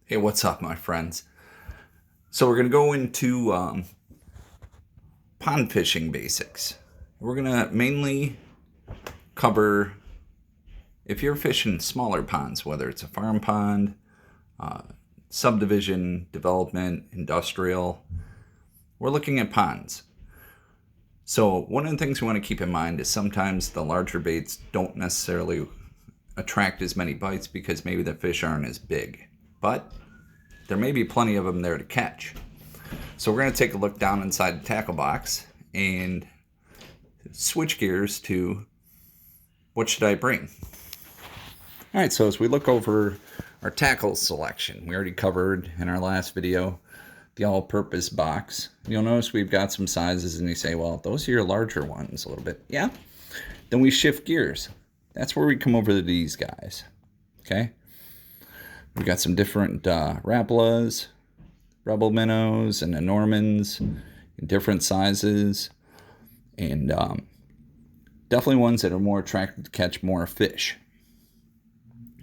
Hey, what's up, my friends? So we're going to go into pond fishing basics. We're going to mainly cover if you're fishing smaller ponds, whether it's a farm pond, subdivision, development, industrial, we're looking at ponds. So one of the things we want to keep in mind is sometimes the larger baits don't necessarily attract as many bites because maybe the fish aren't as big. But there may be plenty of them there to catch. So we're going to take a look down inside the tackle box and switch gears to what should I bring? All right, so as we look over our tackle selection, we already covered in our last video the all-purpose box. You'll notice we've got some sizes and you say, well, those are your larger ones a little bit. Yeah. Then we shift gears. That's where we come over to these guys. Okay. We've got some different Rapalas, Rebel minnows, and the Normans in different sizes. And definitely ones that are more attractive to catch more fish.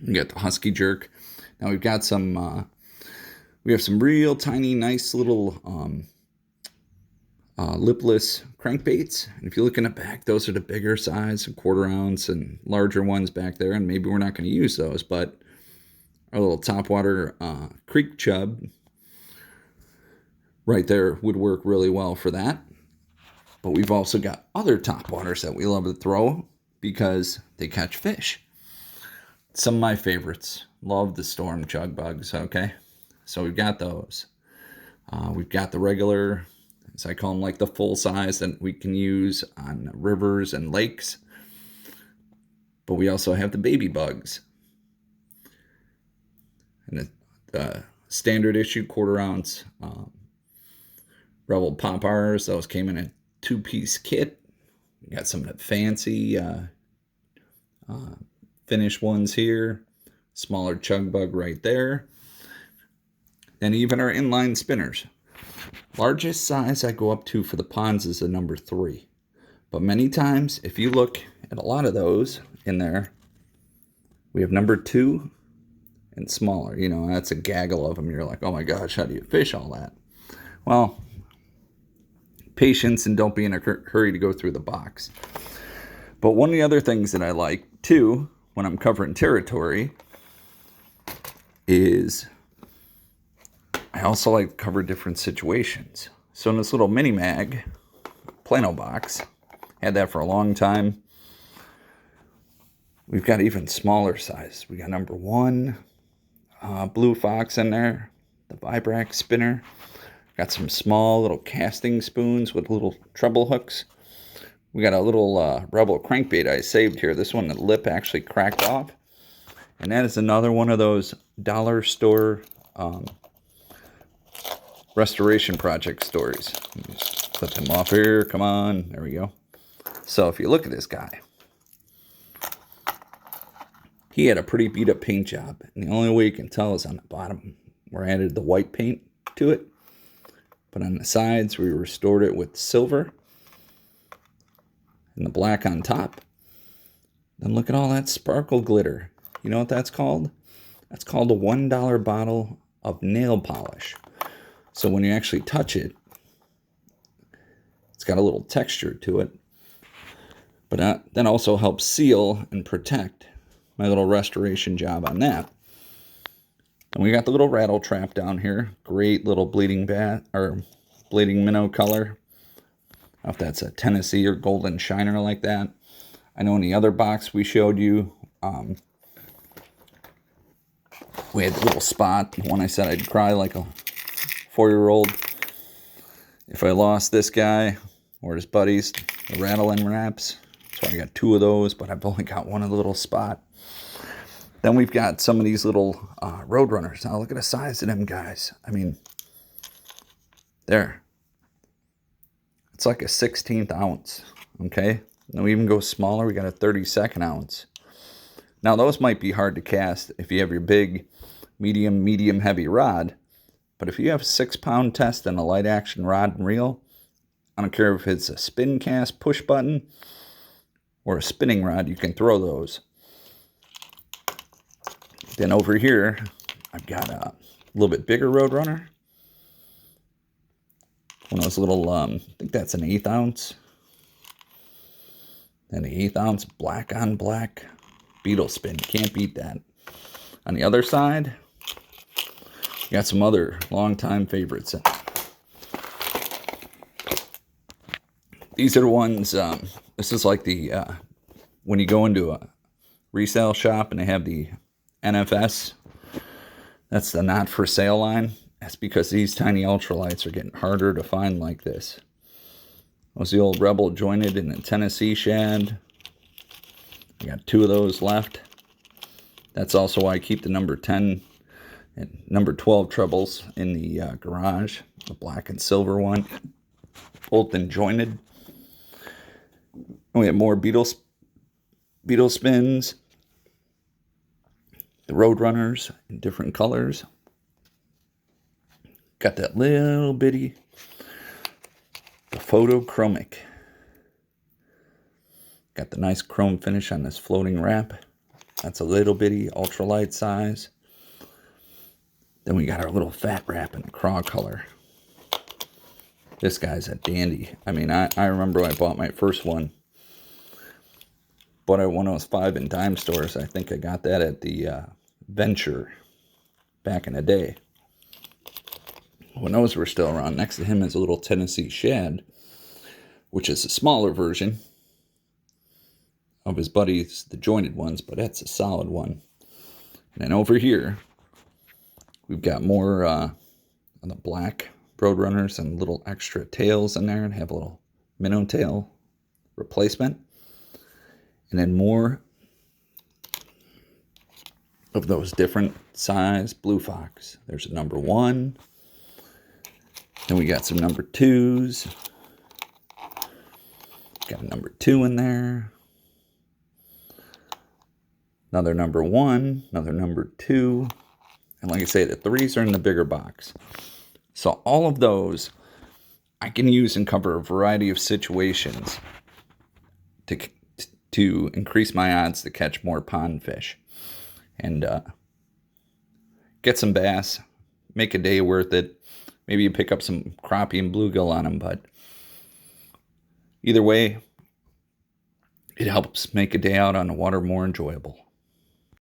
We got the Husky Jerk. Now we've got some, we have some real tiny, nice little lipless crankbaits. And if you look in the back, those are the bigger size, 1/4 ounce and larger ones back there. And maybe we're not going to use those, but our little topwater creek chub right there would work really well for that. But we've also got other topwaters that we love to throw because they catch fish. Some of my favorites. Love the storm chug bugs, okay? So we've got those. We've got the regular, as I call them, like the full size that we can use on rivers and lakes. But we also have the baby bugs. And the standard issue 1/4 ounce Rebel Pop R's. Those came in a 2-piece kit. We got some of the fancy finished ones here. Smaller chug bug right there. And even our inline spinners. Largest size I go up to for the ponds is a number 3. But many times, if you look at a lot of those in there, we have number 2 and smaller. You know, that's a gaggle of them. You're like, oh my gosh, how do you fish all that? Well, patience and don't be in a hurry to go through the box. But one of the other things that I like too when I'm covering territory is I also like to cover different situations. So in this little mini mag Plano box, had that for a long time. We've got even smaller size. We got number 1 Blue Fox in there, the Vibrax spinner. Got some small little casting spoons with little treble hooks. We got a little Rebel crankbait I saved here. This one, the lip actually cracked off. And that is another one of those dollar store restoration project stories. Just flip them off here. Come on. There we go. So if you look at this guy, he had a pretty beat up paint job. And the only way you can tell is on the bottom where I added the white paint to it. But on the sides, we restored it with silver and the black on top. Then look at all that sparkle glitter. You know what that's called? That's called a $1 bottle of nail polish. So when you actually touch it, it's got a little texture to it. But that also helps seal and protect my little restoration job on that. And we got the little rattle trap down here. Great little bleeding minnow color. I don't know if that's a Tennessee or golden shiner like that. I know in the other box we showed you, we had the little spot. When I said I'd cry like a 4-year-old if I lost this guy or his buddies, the rattling wraps. So I got 2 of those, but I've only got one of the little spot. Then we've got some of these little Roadrunners. Now look at the size of them guys. I mean, there. It's like a 16th ounce, okay? And we even go smaller. We got a 32nd ounce. Now those might be hard to cast if you have your big, medium heavy rod. But if you have a 6-pound test and a light action rod and reel, I don't care if it's a spin cast push button or a spinning rod, you can throw those. Then over here, I've got A little bit bigger Roadrunner. One of those little, I think that's an 1/8 ounce. And the 1/8 ounce black on black beetle spin. Can't beat that. On the other side, you got some other longtime favorites. These are the ones, this is like the, when you go into a resale shop and they have the NFS, that's the not for sale line. That's because these tiny ultralights are getting harder to find like this. That was the old Rebel jointed in the Tennessee shad. I got 2 of those left. That's also why I keep the number 10 and number 12 trebles in the garage. The black and silver one. Both and jointed. And we have more beetle spins. The Roadrunners in different colors. Got that little bitty, the photochromic. Got the nice chrome finish on this floating wrap. That's a little bitty ultralight size. Then we got our little fat wrap in the craw color. This guy's a dandy. I mean, I remember when I bought my first one. Bought it at one of those 5 and dime stores. I think I got that at the Venture back in the day. When those were still around. Next to him is a little Tennessee shad, which is a smaller version of his buddies, the jointed ones, but that's a solid one. And then over here, we've got more of the black Roadrunners and little extra tails in there, and have a little minnow tail replacement. And then more of those different size Blue Fox. There's a number 1. Then we got some number 2s. Got a number 2 in there. Another number 1. Another number 2. And like I say, the 3s are in the bigger box. So all of those I can use and cover a variety of situations to increase my odds to catch more pond fish. And get some bass. Make a day worth it. Maybe you pick up some crappie and bluegill on them, but either way, it helps make a day out on the water more enjoyable.